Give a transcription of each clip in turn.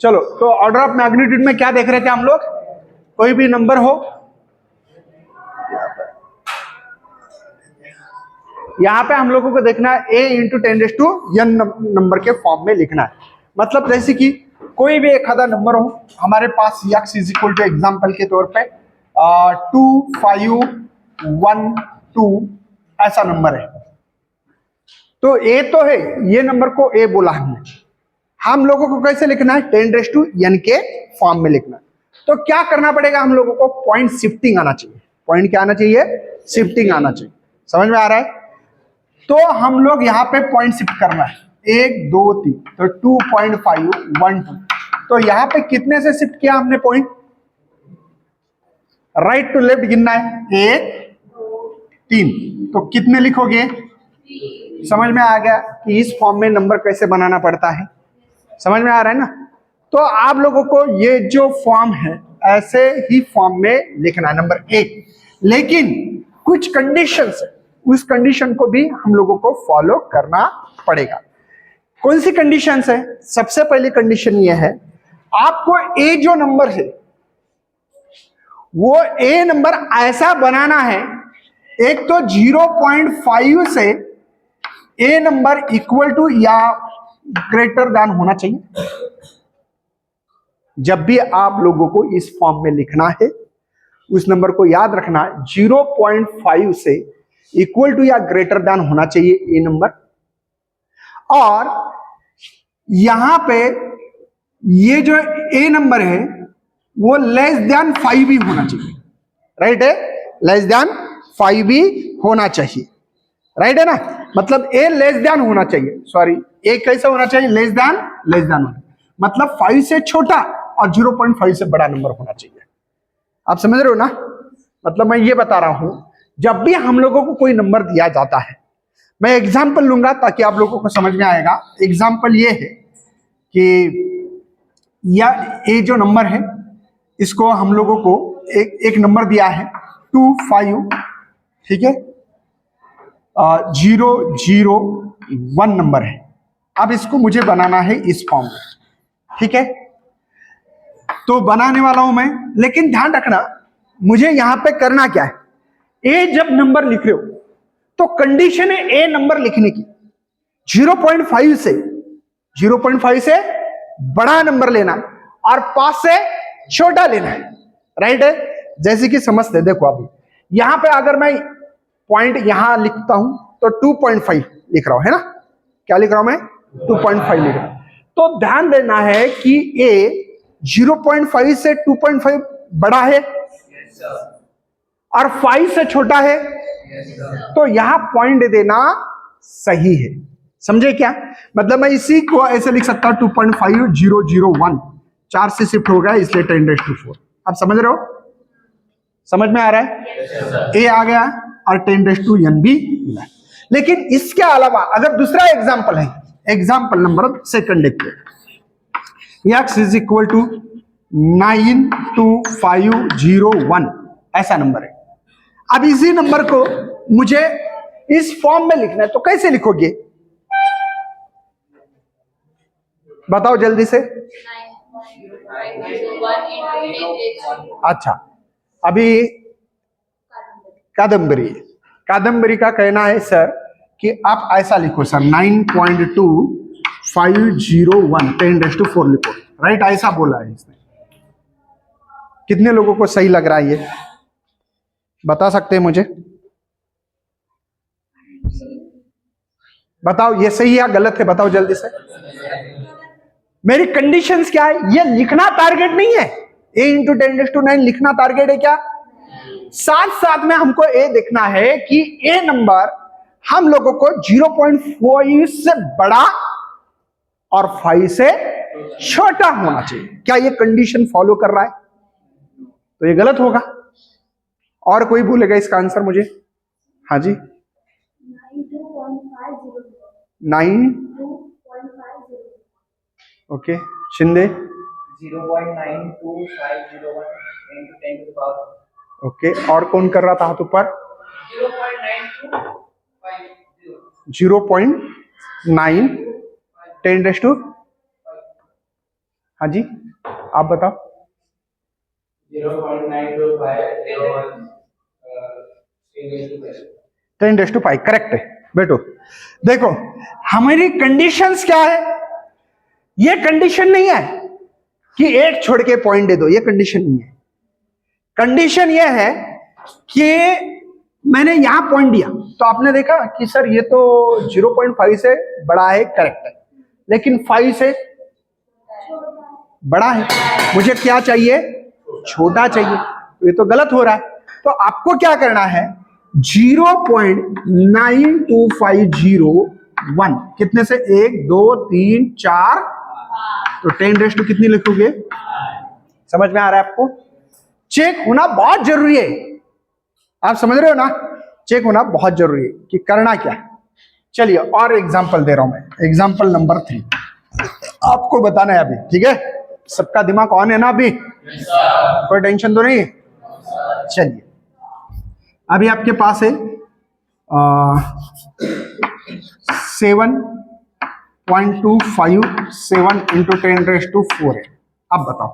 चलो, तो order of magnitude में क्या देख रहे थे हम लोग? कोई भी नंबर हो, यहां पे हम लोगों को देखना है a इंटू 10⁻n नंबर के फॉर्म में लिखना है। मतलब जैसे कि कोई भी एक आधा नंबर हो हमारे पास, x is equal to example के तौर पे 2 5 1 2 ऐसा नंबर है। तो a तो है, ये नंबर को a बोला हमने। हम लोगों को कैसे लिखना है? 10⁻n के फॉर्म में लिखना है। तो क्या करना पड़ेगा हम लोगों को? पॉइंट शिफ्टिंग आना चाहिए। पॉइंट क्या आना चाहिए? शिफ्टिंग आना चाहिए। समझ में आ रहा है? तो हम लोग यहाँ पे पॉइंट शिफ्ट करना है, 1 2 3, तो 2.5 1 2। तो यहाँ पे कितने से शिफ्ट किया हमने पॉइंट? राइट टू लेफ्ट गिनना है, 1 3। तो कितने लिखोगे? समझ में आ गया कि इस फॉर्म में नंबर कैसे बनाना पड़ता है? समझ में आ रहा है ना? तो आप लोगों को ये जो फॉर्म है ऐसे ही फॉर्म में लिखना है, नंबर 1। लेकिन कुछ कंडीशंस है, उस कंडीशन को भी हम लोगों को फॉलो करना पड़ेगा। कौन सी कंडीशंस है? सबसे पहली कंडीशन ये है, आपको ए जो नंबर है वो ए नंबर ऐसा बनाना है, एक तो 0.5 से ए नंबर इक्वल टू या ग्रेटर देन होना चाहिए। जब भी आप लोगों को इस फॉर्म में लिखना है, उस नंबर को याद रखना, 0.5 से इक्वल टू या ग्रेटर देन होना चाहिए ए नंबर। और यहां पे ये जो ए नंबर है वो लेस देन 5 भी होना चाहिए। राइट है? लेस देन 5 भी होना चाहिए। राइट है ना? मतलब ए लेस देन होना चाहिए, सॉरी, ए कैसा होना चाहिए? लेस देन मतलब 5 से छोटा और 0.5 से बड़ा नंबर होना चाहिए। आप समझ रहे हो ना? मतलब मैं ये बता रहा हूं, जब भी हम लोगों को कोई नंबर दिया जाता है, मैं एग्जाम्पल लूंगा ताकि आप लोगों को समझ में आएगा। एग्जाम्पल ये है कि या ये जो नंबर है इसको हम लोगों को एक नंबर दिया है 2 5, ठीक है, 0 0 1 नंबर है। अब इसको मुझे बनाना है इस फॉर्म में, ठीक है? तो बनाने वाला हूं मैं, लेकिन ध्यान रखना मुझे यहां पे करना क्या है। ए जब नंबर लिख रहे हो तो कंडीशन है ए नंबर लिखने की, 0.5 से बड़ा नंबर लेना और 5 से छोटा लेना है। राइट है? जैसे कि समझते, देखो अभी यहां पे अगर मैं पॉइंट यहां लिखता हूं तो 2.5 लिख रहा हूं, है ना? क्या लिख रहा हूं मैं? 2.5 लिख रहा हूं। तो ध्यान देना है कि ए 0.5 से 2.5 बड़ा है और 5 से छोटा है, तो यहां पॉइंट देना सही है। समझे क्या? मतलब मैं इसी को ऐसे लिख सकता हूं 2.5 0 0 1, 4 से शिफ्ट हो गया इसलिए 10⁻⁴। आप समझ रहे हो? समझ में आ रहा है? ए आ गया और 10⁻n भी मिला। लेकिन इसके अलावा अगर दूसरा एग्जाम्पल है, एग्जाम्पल नंबर सेकंड देखते हैं, x इज इक्वल टू 92501 ऐसा नंबर है। अब इसी नंबर को मुझे इस फॉर्म में लिखना है, तो कैसे लिखोगे? बताओ जल्दी से। अच्छा, अभी कादम्बरी का कहना है सर कि आप ऐसा लिखो सर, 9.2501 10⁻⁴ लिखो। राइट, ऐसा बोला है इसने। कितने लोगों को सही लग रहा है ये बता सकते हैं मुझे? बताओ ये सही या गलत है, बताओ जल्दी से। मेरी कंडीशंस क्या है? ये लिखना टारगेट नहीं है, a इंटू 10⁻⁹ लिखना टारगेट है क्या? साथ साथ में हमको ए देखना है कि ए नंबर हम लोगों को 0.5 से बड़ा और 5 से छोटा होना चाहिए। क्या ये कंडीशन फॉलो कर रहा है? तो ये गलत होगा। और कोई बोलेगा इसका आंसर मुझे? हाँ जी, 9 okay, Shinde 0.92501 into 10 to the power। Okay, और कौन कर रहा था हाथ ऊपर? 0.9 10⁻⁴। हाँ जी, आप बताओ। 0.925 10⁵, करेक्ट है बेटो। देखो हमारी कंडीशंस क्या है, ये कंडीशन नहीं है कि एक छोड़ के पॉइंट दे दो, ये कंडीशन नहीं है। कंडीशन ये है कि मैंने यहां पॉइंट दिया तो आपने देखा कि सर ये तो 0.5 से बड़ा है, करेक्ट है, लेकिन 5 से बड़ा है, मुझे क्या चाहिए, छोटा चाहिए, तो ये तो गलत हो रहा है। तो आपको क्या करना है, 0.92501 कितने से, 1 2 3 4, तो 10 कितनी लिखोगे, समझ में आ रहा है आपको। चेक होना बहुत जरूरी है, आप समझ रहे हो ना, चेक होना बहुत जरूरी है कि करना क्या है। चलिए और एग्जांपल दे रहा हूं मैं, एग्जांपल नंबर 3 आपको बताना है अभी, ठीक है, सबका दिमाग ऑन है ना अभी, कोई टेंशन तो नहीं है। चलिए अभी आपके पास है 7.257 इंटू 10⁴ है। अब बताओ,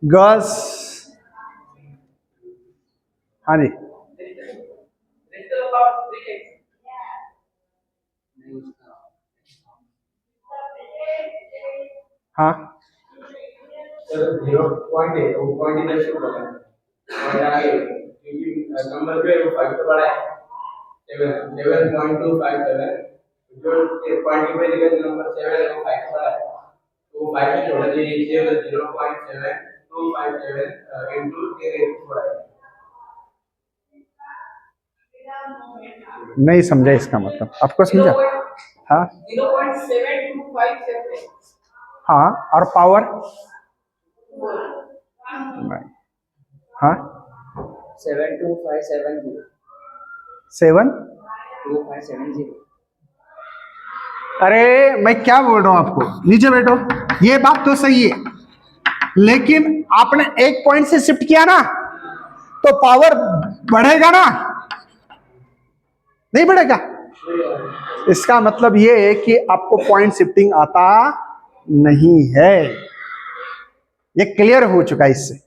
गर्ल्स, हाँ जी, हाँ 0.8 वो पॉइंट इधर से बोला पॉइंट आगे क्योंकि नंबर जो है वो 5 से बड़ा है 7.257 जो पॉइंट की वजह से नंबर 7 है वो 5 से बड़ा है तो 5 से छोटा चाहिए, इसलिए 0.7257 into 10⁴ है। नहीं समझा इसका मतलब, आपको समझा, हाँ 0.7257 हाँ, और पावर, हाँ 72570 7, 2570 अरे मैं क्या बोल रहा हूं आपको, नीचे बैठो, ये बात तो सही है, लेकिन आपने एक पॉइंट से शिफ्ट किया ना तो पावर बढ़ेगा ना, नहीं बढ़ेगा। इसका मतलब ये है कि आपको पॉइंट शिफ्टिंग आता नहीं है, ये क्लियर हो चुका है इससे,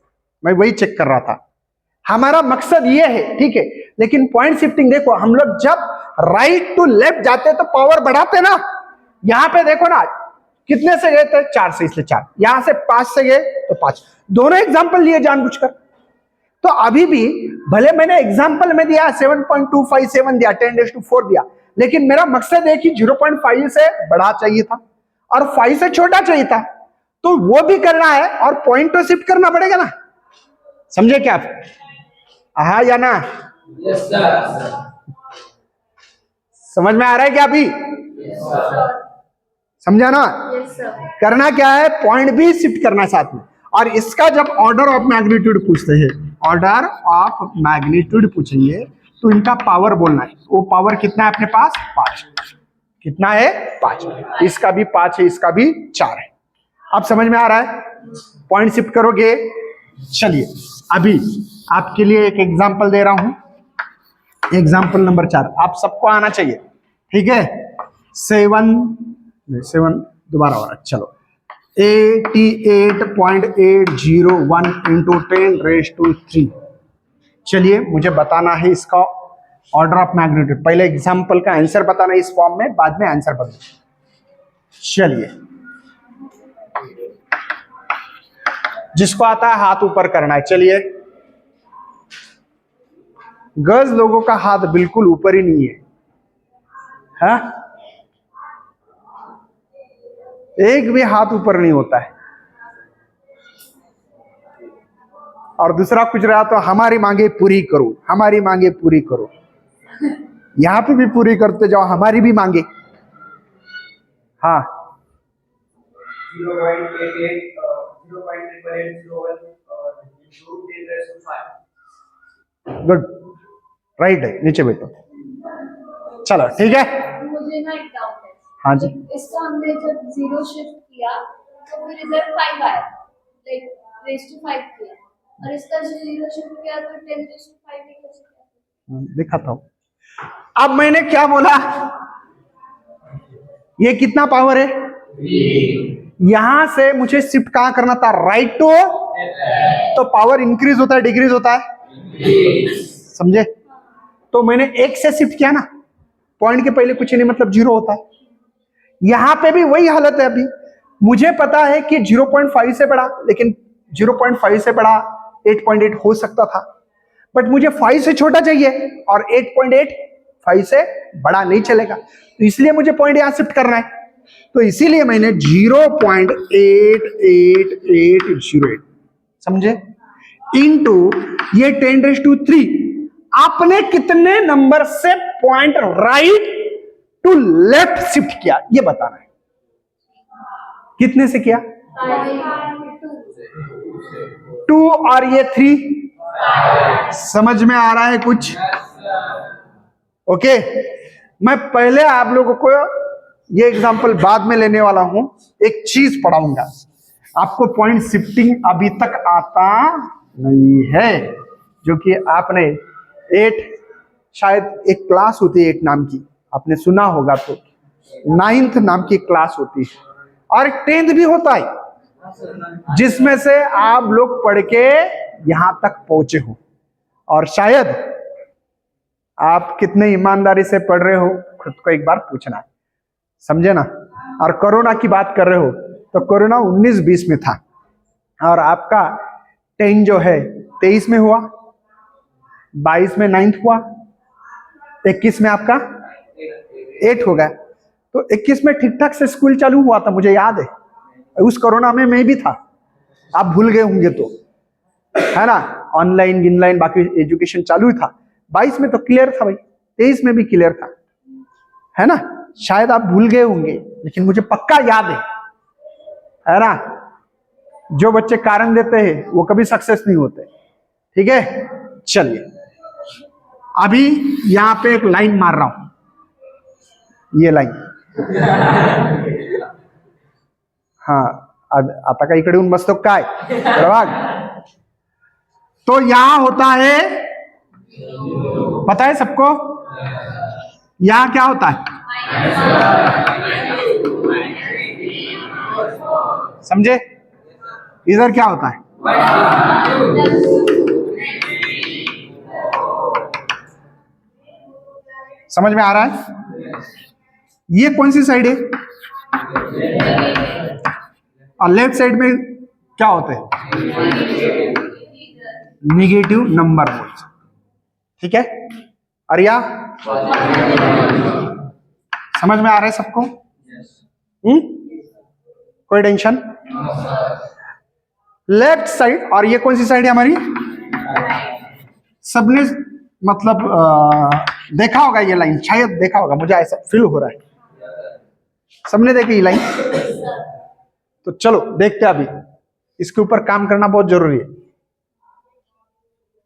मैं वही चेक कर रहा था। हमारा मकसद ये है, ठीक है, लेकिन पॉइंट शिफ्टिंग देखो, हम लोग जब राइट टू लेफ्ट जाते तो पावर बढ़ाते ना, यहां पे देखो ना कितने से गए थे, 4 से, इसलिए 4, यहां से 5 से गए तो 5, दोनों एग्जाम्पल लिए जानबूझकर। तो अभी भी भले मैंने एग्जाम्पल में दिया 7.257 दिया, 10⁴ दिया, लेकिन मेरा मकसद है कि 0.5 से बड़ा चाहिए था और 5 से छोटा चाहिए था, तो वो भी करना है और पॉइंट तो शिफ्ट करना पड़ेगा ना, समझे क्या आप, हाँ या ना, यस सर समझ में आ रहा है क्या अभी, समझा ना। करना क्या है, पॉइंट भी शिफ्ट करना है साथ में, और इसका जब ऑर्डर ऑफ मैग्नीट्यूड पूछते हैं, ऑर्डर ऑफ मैग्नीट्यूड पूछेंगे तो इनका पावर बोलना है, वो पावर कितना है अपने पास, 5, कितना है 5, इसका भी 5 है, इसका भी 4 है। अब समझ में आ रहा है, पॉइंट शिफ्ट करोगे। चलिए अभी आपके लिए एक एग्जांपल दे रहा हूं, एग्जांपल नंबर 4 आप सबको आना चाहिए, ठीक है, 7 दोबारा हो रहा है, चलो 88.801 इंटू 10⁵। चलिए मुझे बताना है इसका ऑर्डर ऑफ मैग्नीट्यूड, पहले एग्जांपल का आंसर बताना है इस फॉर्म में, बाद में आंसर बदलो। चलिए जिसको आता है हाथ ऊपर करना है, चलिए गर्ल्स लोगों का हाथ बिल्कुल ऊपर ही नहीं है, हाँ? एक भी हाथ ऊपर नहीं होता है, और दूसरा कुछ रहा तो हमारी मांगे पूरी करो, हमारी मांगे पूरी करो, यहां पे भी पूरी करते जाओ, हमारी भी मांगे, हाँ 0.8801 गुड, राइट है, नीचे बैठो, चलो ठीक है। मुझे ना एक डाउट है, हाँ जी, इसका हमने जब 0 शिफ्ट किया तो फिर इधर 5 आया, लाइक रेज़ टू 5 किया, और इसका 0 शिफ्ट किया तो 10⁵ ही कैसे किया? दिखाता हूं। अब मैंने क्या बोला, ये कितना पावर है, यहां से मुझे शिफ्ट कहां करना था, राइट टू, तो पावर इंक्रीज होता है डिक्रीज होता है, समझे। तो मैंने एक से शिफ्ट किया ना, पॉइंट के पहले कुछ नहीं मतलब 0 होता है। यहां पे भी वही हालत है। अभी मुझे पता है कि 0.5 से बड़ा, लेकिन 0.5 से बड़ा 8.8 हो सकता था, बट मुझे 5 से छोटा चाहिए और 8.8 5 से बड़ा नहीं चलेगा, तो इसलिए मुझे पॉइंट यहां शिफ्ट करना है। तो इसीलिए मैंने 0.88808 समझे, इनटू ये 10⁻³ आपने कितने नंबर से point right to left shift किया, ये बताना है। कितने से किया, 2 और ये 3, समझ में आ रहा है कुछ, ओके। मैं पहले आप लोगों को ये एग्जांपल बाद में लेने वाला हूं, एक चीज पढ़ाऊंगा आपको, पॉइंट शिफ्टिंग अभी तक आता नहीं है, जो कि आपने 8 शायद एक क्लास होती है 8 नाम की, आपने सुना होगा, तो 9th नाम की क्लास होती है, और 10th भी होता है, जिसमें से आप लोग पढ़ के यहां तक पहुंचे हो। और शायद आप कितने ईमानदारी से पढ़ रहे हो खुद को एक बार पूछना है, समझे ना। और कोरोना की बात कर रहे हो तो कोरोना 19-20 में था, और आपका 10 जो है 23 में हुआ, 22 में 9th हुआ, 21 में आपका 8 हो गया। तो 21 में ठीक ठाक से स्कूल चालू हुआ था, मुझे याद है, उस कोरोना में मैं भी था, आप भूल गए होंगे तो, है ना, ऑनलाइन गिनलाइन बाकी एजुकेशन चालू था। 22 में तो क्लियर था भाई, 23 में भी क्लियर था, है ना। शायद आप भूल गए होंगे, लेकिन मुझे पक्का याद है ना। जो बच्चे कारण देते हैं वो कभी सक्सेस नहीं होते, ठीक है। चलिए अभी यहां पे एक लाइन मार रहा हूं, ये लाइन, हाँ आता का इकडे येऊन बसतो काय प्रभाग। तो यहां होता है, पता है सबको, यहां क्या होता है, समझे, इधर क्या होता है, समझ में आ रहा है। ये कौन सी साइड है, और लेफ्ट साइड में क्या होते हैं, निगेटिव नंबर बोल्स, ठीक है। और या समझ में आ रहा है सबको, कोई टेंशन। लेफ्ट साइड, और ये कौन सी साइड है हमारी, सबने मतलब देखा होगा ये लाइन, शायद देखा होगा, मुझे ऐसा फील हो रहा है, सबने देखी ये लाइन। तो चलो देखते हैं, अभी इसके ऊपर काम करना बहुत जरूरी है,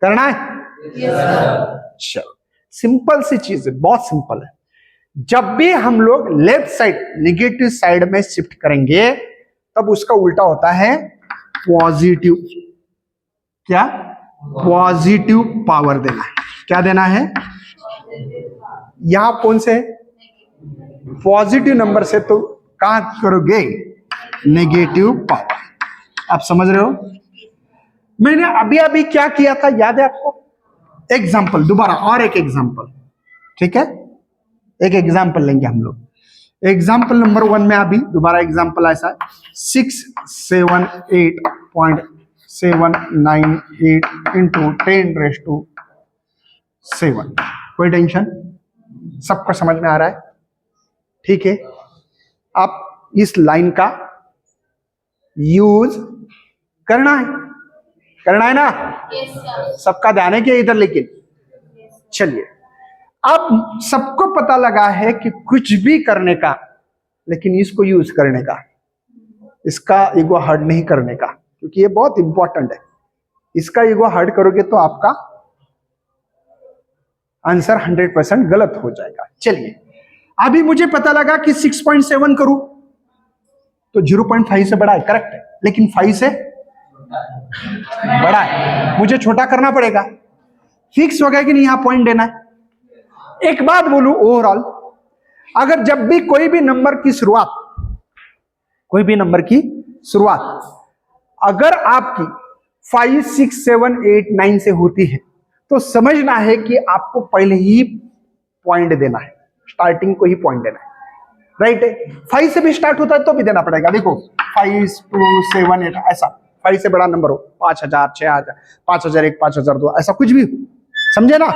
करना है। चलो सिंपल सी चीज है, बहुत सिंपल है। जब भी हम लोग लेफ्ट साइड निगेटिव साइड में शिफ्ट करेंगे तब उसका उल्टा होता है पॉजिटिव, क्या, पॉजिटिव पावर देना है। क्या देना है, यहां कौन से पॉजिटिव नंबर से, तो कहां करोगे, नेगेटिव पावर। आप समझ रहे हो, मैंने अभी अभी क्या किया था याद है आपको, एग्जाम्पल, दोबारा और एक एग्जाम्पल, ठीक है। एक एग्जाम्पल लेंगे हम लोग, एग्जाम्पल नंबर 1 में अभी दोबारा एग्जाम्पल ऐसा है, 678.798 इंटू 10⁻⁷। कोई टेंशन, सबको समझ में आ रहा है, ठीक है। आप इस लाइन का यूज करना है ना, सबका ध्यान है कि इधर, लेकिन चलिए अब सबको पता लगा है कि कुछ भी करने का, लेकिन इसको यूज करने का, इसका ईगो हर्ट नहीं करने का, क्योंकि ये बहुत इंपॉर्टेंट है। इसका ईगो हर्ट करोगे तो आपका आंसर 100% गलत हो जाएगा। चलिए अभी मुझे पता लगा कि 6.7 करूं तो 0.5 से बड़ा है, करेक्ट है, लेकिन 5 से बड़ा है, मुझे छोटा करना पड़ेगा। फिक्स हो गया कि नहीं, यहां पॉइंट देना है, एक बात बोलूं ओवरऑल, अगर जब भी कोई भी नंबर की शुरुआत अगर आपकी 5, 6, 7, 8, 9 से होती है तो समझना है कि आपको पहले ही पॉइंट देना है, स्टार्टिंग को ही पॉइंट देना है, राइट है। 5 से भी स्टार्ट होता है तो भी देना पड़ेगा। देखो 5, 2, 7, 8 ऐसा 5 से बड़ा नंबर हो, 5000, 6000, 5001, 5002 ऐसा कुछ भी हो, समझे ना।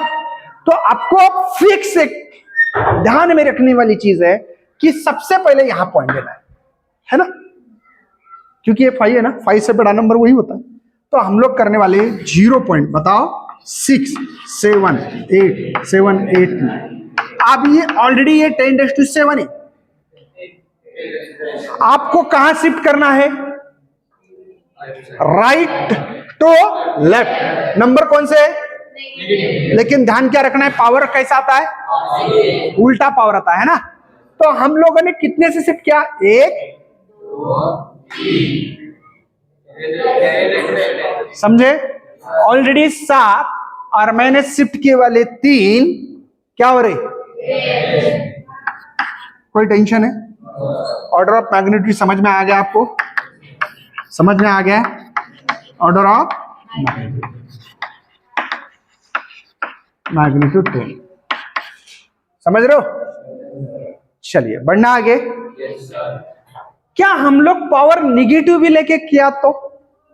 तो आपको फिक्स एक ध्यान में रखने वाली चीज है कि सबसे पहले यहां पॉइंट देना है ना, क्योंकि ये 5 है ना, 5 से बड़ा नंबर वही होता है। तो हम लोग करने वाले 0 पॉइंट, बताओ 6, 7, 8, 7, 8। अब ये ऑलरेडी ये 10⁻7 है, आपको कहां शिफ्ट करना है, राइट टू लेफ्ट। नंबर कौन से है, लेकिन ध्यान क्या रखना है, पावर कैसा आता है, उल्टा पावर आता है ना। तो हम लोगों ने कितने से शिफ्ट किया, 1, समझे, ऑलरेडी 7 और मैंने शिफ्ट किए वाले 3 क्या हो रहे, कोई टेंशन है। ऑर्डर ऑफ मैग्नीट्यूड समझ में आ गया आपको, समझ में आ गया ऑर्डर ऑफ मैग्नीट्यूड 10, समझ रहे हो। चलिए बढ़ना आगे। क्या हम लोग पावर निगेटिव भी लेके किया तो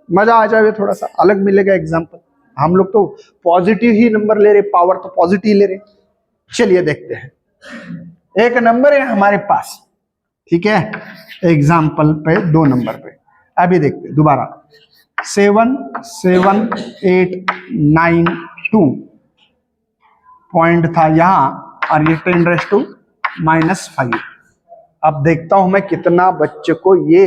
मजा आ जाए, थोड़ा सा अलग मिलेगा एग्जांपल। हम लोग तो पॉजिटिव ही नंबर ले रहे, पावर तो पॉजिटिव ले रहे। चलिए देखते हैं, एक नंबर है हमारे पास, ठीक है, एग्जाम्पल पे 2 नंबर पे अभी देखते हैं दोबारा। 7, 7, 8, 9, 2 पॉइंट था यहां और ये 10⁻⁻5। अब देखता हूं मैं कितना बच्चे को ये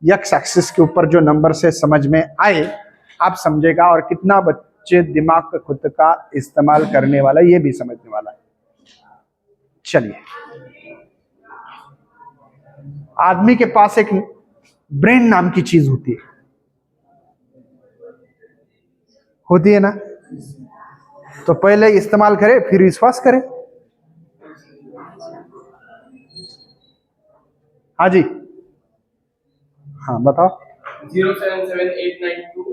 एक्स एक्सिस के ऊपर जो नंबर से समझ में आए आप समझेगा, और कितना बच्चे दिमाग का खुद का इस्तेमाल करने वाला ये भी समझने वाला है। चलिए, आदमी के पास एक ब्रेन नाम की चीज होती है ना, तो पहले इस्तेमाल करे फिर विश्वास करे। हाँ जी, हाँ बताओ। 077,892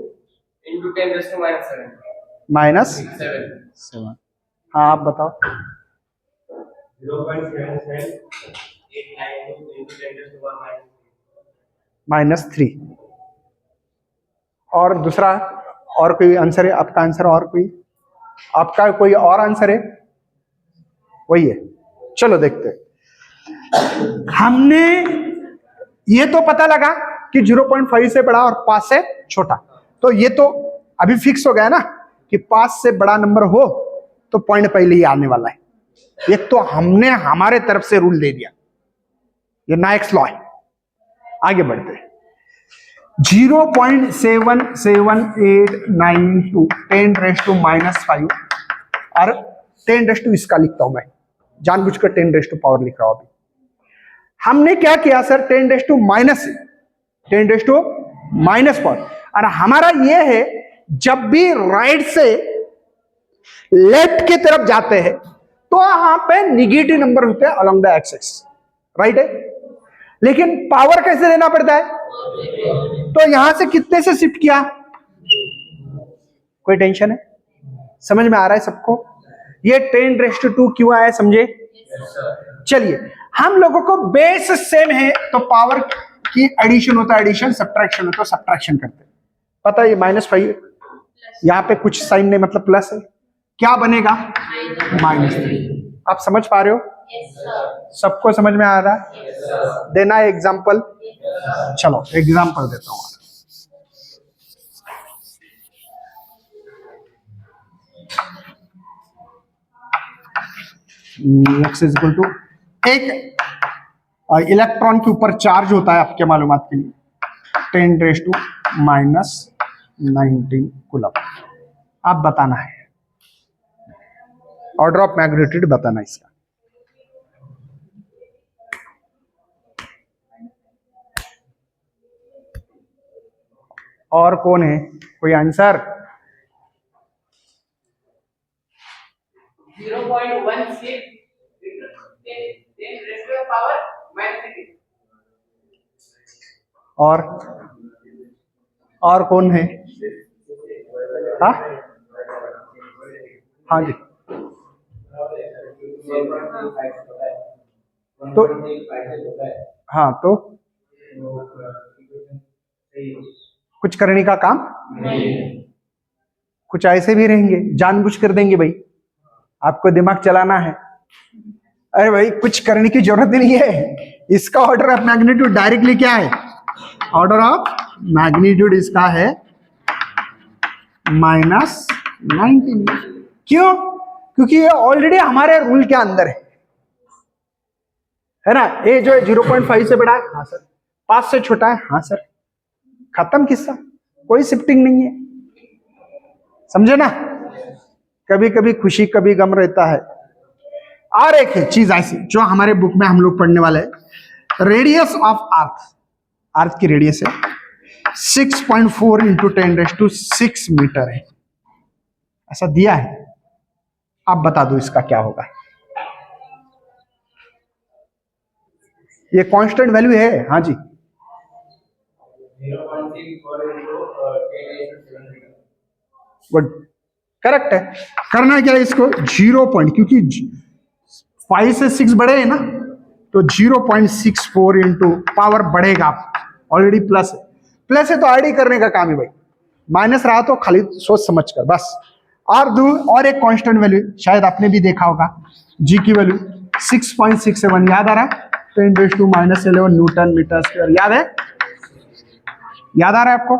into 10⁻⁻7 -7। हाँ आप बताओ। 0.77,892 into 10⁻⁻3। -3। और दूसरा, और कोई आंसर है आपका? आंसर और कोई आपका कोई और आंसर है? वही है। चलो देखते हैं। हमने ये तो पता लगा कि 0.5 से बड़ा और 5 से छोटा, तो ये तो अभी फिक्स हो गया ना कि 5 से बड़ा नंबर हो तो पॉइंट पहले ही आने वाला है। एक तो हमने हमारे तरफ से रूल दे दिया, ये नाइक्स लॉ है। आगे बढ़ते हैं। 0.77892 10⁻⁻5 और 10 इसका लिखता हूं मैं, जानबूझकर 10 पावर लिख रहा हूं। अभी हमने क्या किया सर, 10 पावर, और हमारा ये है जब भी राइट से लेफ्ट की तरफ जाते हैं तो यहां पे निगेटिव नंबर होते हैं अलोंग द एक्सिस, राइट है। लेकिन पावर कैसे देना पड़ता है, तो यहां से कितने से शिफ्ट किया, कोई टेंशन है, समझ में आ रहा है सबको। ये 10⁻² क्यों आया समझे। चलिए, हम लोगों को बेस सेम है तो पावर की एडिशन होता है एडिशन, सब्ट्रैक्शन होता है सब्ट्रैक्शन करते हैं। पता है ये -5 यहां पे कुछ साइन नहीं, मतलब प्लस है, क्या बनेगा -3। आप समझ पा रहे हो, सबको समझ में आ रहा है। देना है एग्जाम्पल, चलो एग्जाम्पल देता हूं। x इक्वल टू एक इलेक्ट्रॉन के ऊपर चार्ज होता है, आपके मालूमात के लिए 10⁻⁻19 कूलम। आप बताना है, ऑर्डर ऑफ मैग्नीट्यूड बताना इसका। और कौन है, कोई answer? 0.16 into 10 raised to the power -6. और कौन है? हाँ हाँ जी। तो हाँ, तो कुछ करने का काम नहीं, कुछ ऐसे भी रहेंगे, जानबूझ कर देंगे भाई, आपको दिमाग चलाना है। अरे भाई कुछ करने की जरूरत ही नहीं है। इसका ऑर्डर ऑफ मैग्नीट्यूड डायरेक्टली क्या है? ऑर्डर ऑफ मैग्नीट्यूड इसका है -19। क्यों? क्योंकि ये ऑलरेडी हमारे रूल के अंदर है ना। ए जो है 0.5 से बड़ा है, हाँ सर। 5 से छोटा है, हाँ सर। खत्म किस्सा, कोई शिफ्टिंग नहीं है, समझे ना। कभी कभी खुशी कभी गम रहता है। और एक है चीज ऐसी जो हमारे बुक में हम लोग पढ़ने वाले हैं, रेडियस ऑफ अर्थ की रेडियस है 6.4 इंटू 10⁶ मीटर है, ऐसा दिया है। आप बता दो इसका क्या होगा। ये कांस्टेंट वैल्यू है, हाँ जी। 0.64 into 10⁶ गुड, करेक्ट है। करना क्या है इसको 0 पॉइंट, क्योंकि 5 से 6 बढ़े हैं ना, तो 0.64 इंटू पावर बढ़ेगा, ऑलरेडी प्लस है। प्लस है तो ऐड ही करने का काम है भाई, माइनस रहा तो खाली सोच समझ कर बस। और एक कांस्टेंट वैल्यू शायद आपने भी देखा होगा, जी की वैल्यू 6.67 याद आ रहा है, 10⁻⁻11 न्यूटन मीटर स्क्वायर याद है? याद आ रहा है आपको?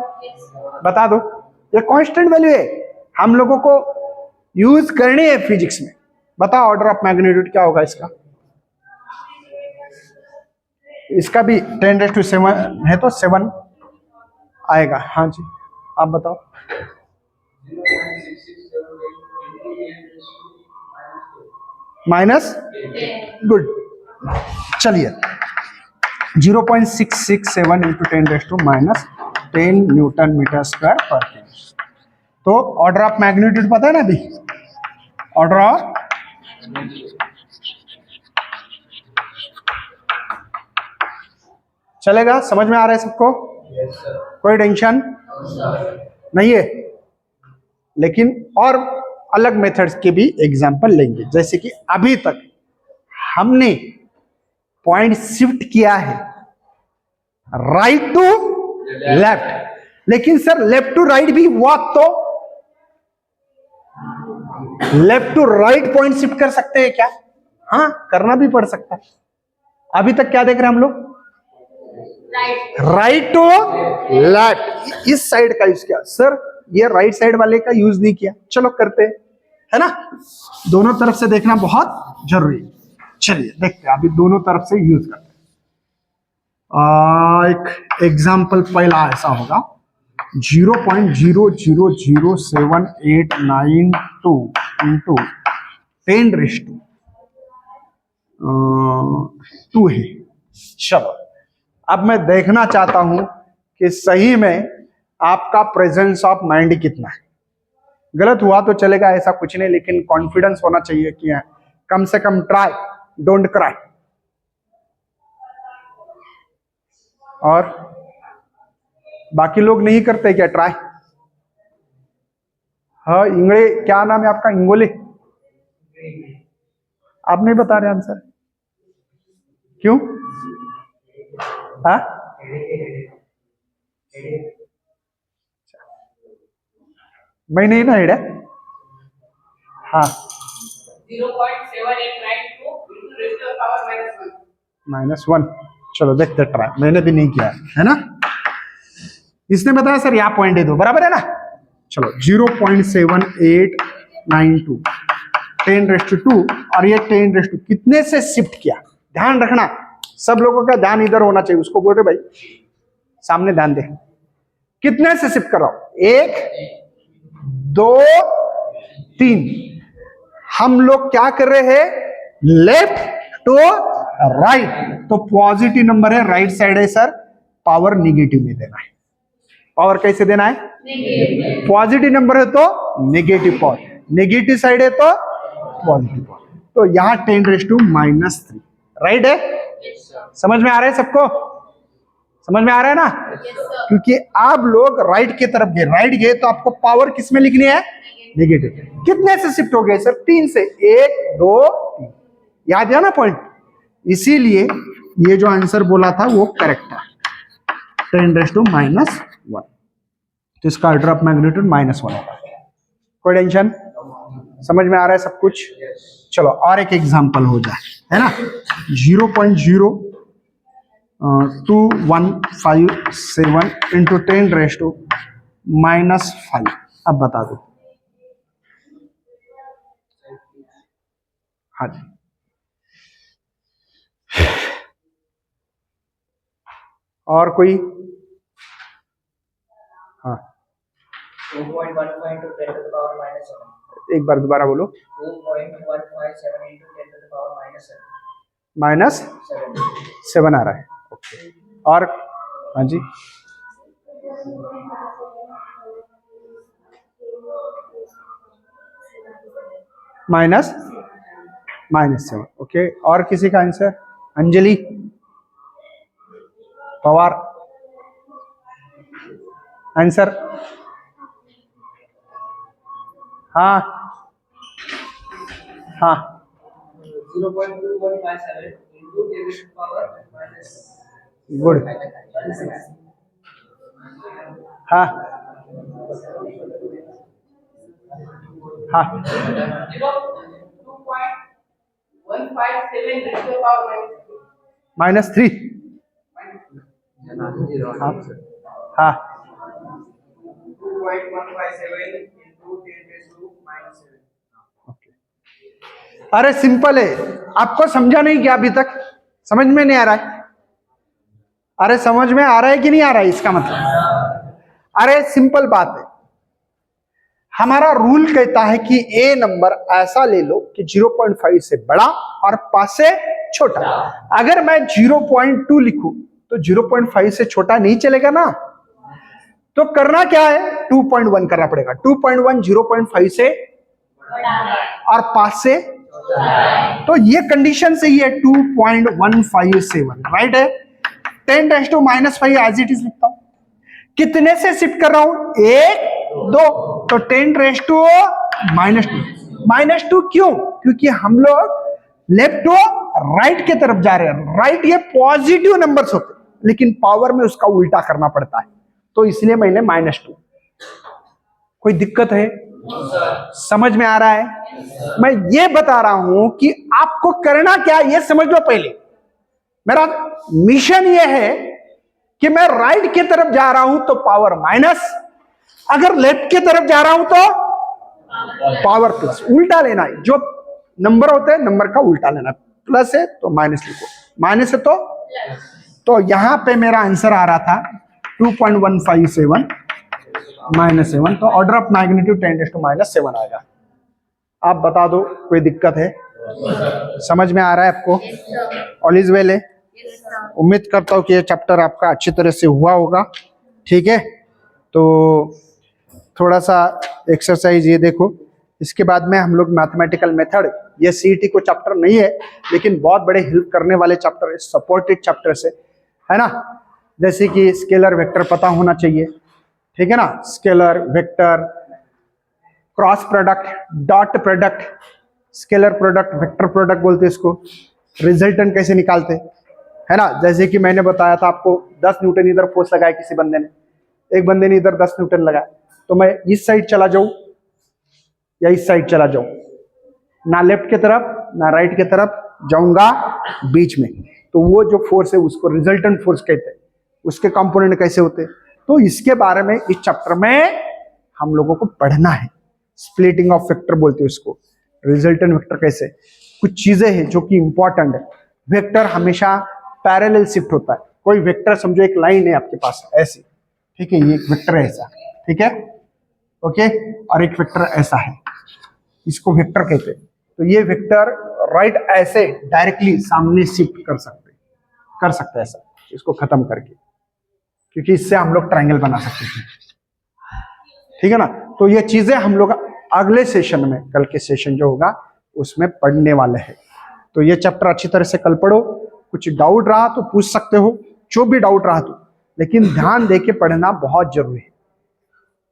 बता दो, ये कांस्टेंट वैल्यू है, हम लोगों को यूज करनी है फिजिक्स में। बताओ ऑर्डर ऑफ मैग्नीट्यूड क्या होगा इसका? इसका भी 10⁻7 है तो 7 आएगा, हाँ जी। आप बताओ। 10⁻? गुड, चलिए 0.667 इंटू 10⁻10 न्यूटन मीटर स्क्वायर पर केजी। तो ऑर्डर ऑफ मैग्नीट्यूड पता है ना अभी? ऑर्डर ऑफ चलेगा, समझ में आ रहा है सबको? कोई टेंशन नहीं है। लेकिन और अलग मेथड्स के भी एग्जांपल लेंगे, जैसे कि अभी तक हमने पॉइंट शिफ्ट किया है राइट टू लेफ्ट, लेकिन सर लेफ्ट टू राइट भी हुआ तो left to right point shift कर सकते हैं क्या? हाँ, करना भी पड़ सकता है। अभी तक क्या देख रहे हैं हम लोग? राइट टू लेफ्ट, इस साइड का यूज किया। सर ये राइट साइड वाले का यूज नहीं किया, चलो करते हैं, है ना। दोनों तरफ से देखना बहुत जरूरी है। चलिए देखते हैं, अभी दोनों तरफ से यूज करते हैं। एक एग्जांपल पहला ऐसा होगा 0.000789 इंटू 10⁻2 है। चलो अब मैं देखना चाहता हूं कि सही में आपका प्रेजेंस ऑफ माइंड कितना है। गलत हुआ तो चलेगा, ऐसा कुछ नहीं, लेकिन कॉन्फिडेंस होना चाहिए कि कम से कम ट्राई, डोंट क्राई। और बाकी लोग नहीं करते क्या ट्राई? हाँ, इंगले, क्या नाम है आपका? इंगोले? आप नहीं बता रहे आंसर, क्यों? हाँ, मैं नहीं ना हेड़ा। हाँ, 0.7892 -1। चलो देखते ट्राई, मैंने भी नहीं किया है ना। इसने बताया सर यहाँ पॉइंट दे दो, बराबर है ना। चलो 0.7892 10⁻2 और ये 10⁻2 कितने से शिफ्ट किया? ध्यान रखना, सब लोगों का ध्यान इधर होना चाहिए। उसको बोल रहे भाई सामने ध्यान दे, कितने से शिफ्ट कर रहा हूं? 1 2 3। हम लोग क्या कर रहे हैं? लेफ्ट टू राइट, तो पॉजिटिव नंबर है, राइट साइड है सर, पावर निगेटिव में देना है। पावर कैसे देना है? पॉजिटिव नंबर है तो नेगेटिव पावर, नेगेटिव साइड है तो पॉजिटिव पावर। तो यहाँ 10⁻⁻3 राइट है। समझ में आ रहा है सबको? समझ में आ रहा है ना? क्योंकि आप लोग राइट की तरफ गए, राइट गए तो आपको पावर किस में लिखनी है? नेगेटिव। कितने से शिफ्ट हो गए सर? 3 से। 1 2 3। याद है ना पॉइंट? इसीलिए ये जो आंसर बोला था वो करेक्ट है, 10⁻⁻1। तो इसका ऑर्डर ऑफ मैग्नीट्यूड -1 होगा। कोई टेंशन? समझ में आ रहा है सब कुछ? चलो और एक एग्जांपल हो जाए, है ना? 0.02157 इंटू 10⁻⁻5। अब बता दो। हाँ जी, और कोई? हाँ 2.15 into 10 to the power -7. एक बार दोबारा बोलो। 2.157 into 10 to the power -7 आ रहा है। ओके, और? हाँ जी, -7। ओके, और किसी का आंसर? अंजलि, पवार, आंसर? हाँ हाँ 0.2157 into 10 to the power good. हाँ हाँ 2.157 into the power -3। हाँ 2.157 into 10 to the -7. अरे सिंपल है, आपको समझा नहीं क्या अभी तक? समझ में नहीं आ रहा है? अरे समझ में आ रहा है कि नहीं आ रहा है इसका मतलब? अरे सिंपल बात है, हमारा रूल कहता है कि ए नंबर ऐसा ले लो कि 0.5 से बड़ा और 5 से छोटा। अगर मैं 0.2 लिखूं तो 0.5 से छोटा नहीं चलेगा ना, तो करना क्या है? 2.1 करना पड़ेगा। 2.1 0.5 से और 5 से, तो ये कंडीशन सही है। 2.157 राइट है। 10⁻⁻5 एज इट इज लिखता हूं। कितने से शिफ्ट कर रहा हूं? 1 2। तो 10⁻⁻2 -2 क्यों? क्योंकि हम लोग लेफ्ट टू राइट के तरफ जा रहे हैं। राइट ये पॉजिटिव नंबर्स होते, लेकिन पावर में उसका उल्टा करना पड़ता है, तो इसलिए मैंने -2। कोई दिक्कत है? समझ में आ रहा है? मैं ये बता रहा हूं कि आपको करना क्या, ये समझ लो पहले। मेरा मिशन ये है कि मैं राइट की तरफ जा रहा हूं तो पावर माइनस, अगर लेफ्ट की तरफ जा रहा हूं तो पावर प्लस। उल्टा लेना है, जो नंबर होते हैं नंबर का उल्टा लेना। प्लस है तो माइनस लिखो, माइनस है तो यहां पे मेरा आंसर आ रहा था 2.157 -7। तो ऑर्डर ऑफ मैग्नीट्यूड 10⁻⁻7 आएगा। आप बता दो, कोई दिक्कत है? समझ में आ रहा है आपको? ऑल इज वेल है। उम्मीद करता हूं कि ये चैप्टर आपका अच्छी तरह से हुआ होगा। ठीक है, तो थोड़ा सा एक्सरसाइज ये देखो, इसके बाद में हम लोग मैथमेटिकल मेथड, ये सीईटी को चैप्टर नहीं है लेकिन बहुत बड़े हेल्प करने वाले चैप्टर है, सपोर्टेड चैप्टर से, है ना? जैसे कि स्केलर वेक्टर पता होना चाहिए, ठीक है ना? Scalar vector, cross product, dot product, scalar product, vector product बोलते हैं इसको। रिजल्टेंट कैसे निकालते, है ना? जैसे कि मैंने बताया था आपको, 10 न्यूटन इधर फोर्स लगाया किसी बंदे ने, एक बंदे ने इधर 10 न्यूटन लगाया, तो मैं इस साइड चला जाऊं या इस साइड चला जाऊं? ना लेफ्ट की तरफ ना राइट की तरफ जाऊंगा, बीच में। तो वो जो फोर्स है उसको रिजल्टेंट फोर्स कहते हैं। उसके कंपोनेंट कैसे होते हैं, तो इसके बारे में इस चैप्टर में हम लोगों को पढ़ना है। स्प्लिटिंग ऑफ वेक्टर बोलते हैं उसको, रिजल्टेंट वेक्टर कैसे, कुछ चीजें हैं जो कि इंपॉर्टेंट है। वेक्टर हमेशा पैरेलल शिफ्ट होता है। कोई वेक्टर समझो एक लाइन है आपके पास ऐसी, ठीक है, ये एक वेक्टर है ऐसा, ठीक है, ओके, और एक वेक्टर ऐसा है, इसको वेक्टर कहते हैं। तो ये वेक्टर राइट ऐसे डायरेक्टली सामने शिफ्ट कर सकते हैं ऐसा, इसको खत्म करके, क्योंकि इससे हम लोग ट्रायंगल बना सकते हैं, ठीक है ना? तो ये चीजें हम लोग अगले सेशन में, कल के सेशन जो होगा उसमें पढ़ने वाले हैं। तो ये चैप्टर अच्छी तरह से कल पढ़ो। कुछ डाउट रहा तो पूछ सकते हो, जो भी डाउट रहा तो, लेकिन ध्यान दे के पढ़ना बहुत जरूरी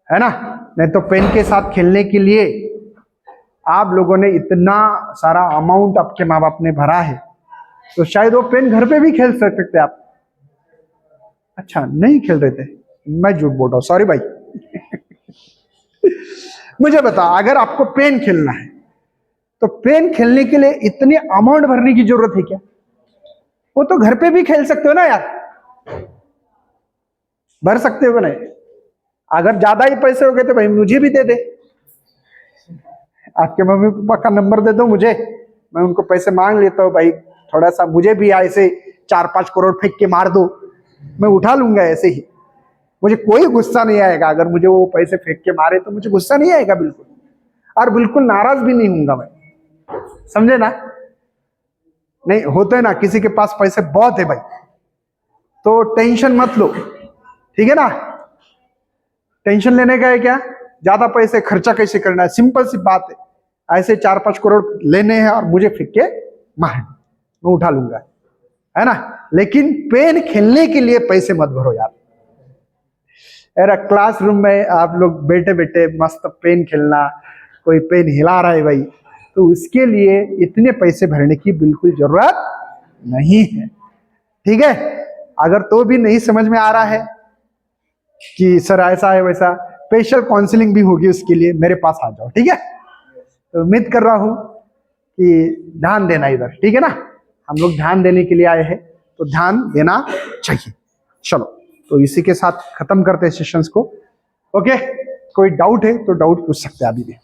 है ना। नहीं तो पेन के साथ खेलने के लिए आप लोगों ने इतना सारा अमाउंट आपके माँ बाप ने भरा है, तो शायद वो पेन घर पे भी खेल सकते थे आप। अच्छा, नहीं खेल रहे थे, मैं झूठ बोल रहा हूं, सॉरी भाई। मुझे बता, अगर आपको पेन खेलना है तो पेन खेलने के लिए इतनी अमाउंट भरने की जरूरत है क्या? वो तो घर पे भी खेल सकते हो ना यार, भर सकते हो नहीं? अगर ज्यादा ही पैसे हो गए तो भाई मुझे भी दे दे, आपके मम्मी पापा का नंबर दे दो मुझे, मैं उनको पैसे मांग लेता हूँ भाई, थोड़ा सा मुझे भी ऐसे 4-5 करोड़ फेंक के मार दो, मैं उठा लूंगा ऐसे ही, मुझे कोई गुस्सा नहीं आएगा। अगर मुझे वो पैसे फेंक के मारे तो मुझे गुस्सा नहीं आएगा बिल्कुल, और बिल्कुल नाराज भी नहीं होऊंगा मैं, समझे ना। नहीं होते है ना, किसी के पास पैसे बहुत है भाई, तो टेंशन मत लो, ठीक है ना। टेंशन लेने का है क्या, ज्यादा पैसे खर्चा कैसे करना है, सिंपल सी बात है। ऐसे 4-5 करोड़ लेने हैं और मुझे फेंक के मार, मैं उठा लूंगा, है ना। लेकिन पेन खेलने के लिए पैसे मत भरो यार। अरे क्लासरूम में आप लोग बैठे बैठे मस्त पेन खेलना, कोई पेन हिला रहा है भाई, तो उसके लिए इतने पैसे भरने की बिल्कुल जरूरत नहीं है, ठीक है। अगर तो भी नहीं समझ में आ रहा है कि सर ऐसा है वैसा, स्पेशल काउंसलिंग भी होगी, उसके लिए मेरे पास आ जाओ, ठीक है। तो उम्मीद कर रहा हूं कि ध्यान देना इधर, ठीक है ना। हम लोग ध्यान देने के लिए आए हैं, तो ध्यान देना चाहिए। चलो, तो इसी के साथ खत्म करते हैं सेशंस को। ओके, कोई डाउट है तो डाउट पूछ सकते हैं अभी भी।